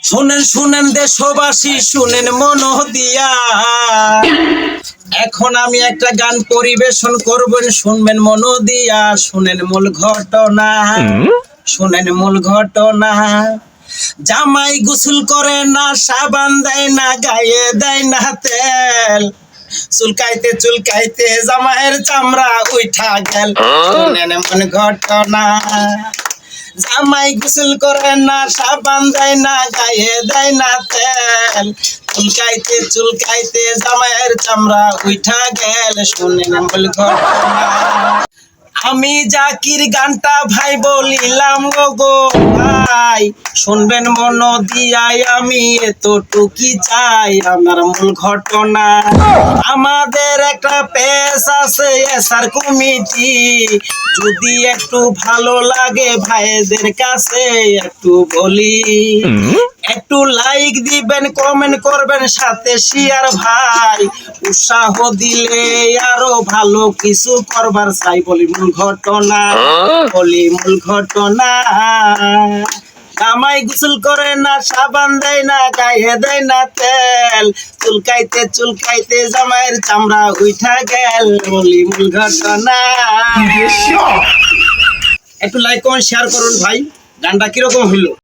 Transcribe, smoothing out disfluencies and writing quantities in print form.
শুনেন শুনেন দেশবাসী, শুনেন মন দিয়া, এখন আমি একটা গান পরিবেশন করবেন, শুনবেন মন দিয়া। শুনেন মূল ঘটনা, শুনেন মূল ঘটনা। জামাই গোসল করে না, সাবান দেয় না, গায়ে দেয় না তেল, চুলকাইতে চুলকাইতে জামাইয়ের চামড়া উঠা গেল। শুনেন মূল ঘটনা। জামাই গোসল করে না, সাবান দেয় না, গায়ে দেয় না তেল, চুলকাইতে চুলকাইতে জামাইয়ের চামড়া উঠা গেল। শুনেন মূল ঘটনা। আমি জাকির গানটা ভাই বলিলাম গো ভাই, শুনবেন মন দিয়াই, আমি এতটুকি চাই। আমার মূল ঘটনা, আমাদের একটা পেজ আছে এসআর কমিটি, যদি একটু ভালো লাগে ভাইদের কাছে একটু বলি, একটু লাইক দিবেন, কমেন্ট করবেন, সাথে শেয়ার ভাই, উৎসাহ দিলে আরো ভালো কিছু করবার চাই। বলি মূল ঘটনা, বলি মূল ঘটনা। জামাই গোসল করে না, সাবান দেয় না, গায়ে দেয় না তেল, চুলকাইতে চুলকাইতে জামাইয়ের চামড়া উঠা গেল। বলি মূল ঘটনা। একটু লাইক কমেন্ট শেয়ার করুন ভাই, গানটা কিরকম হইলো?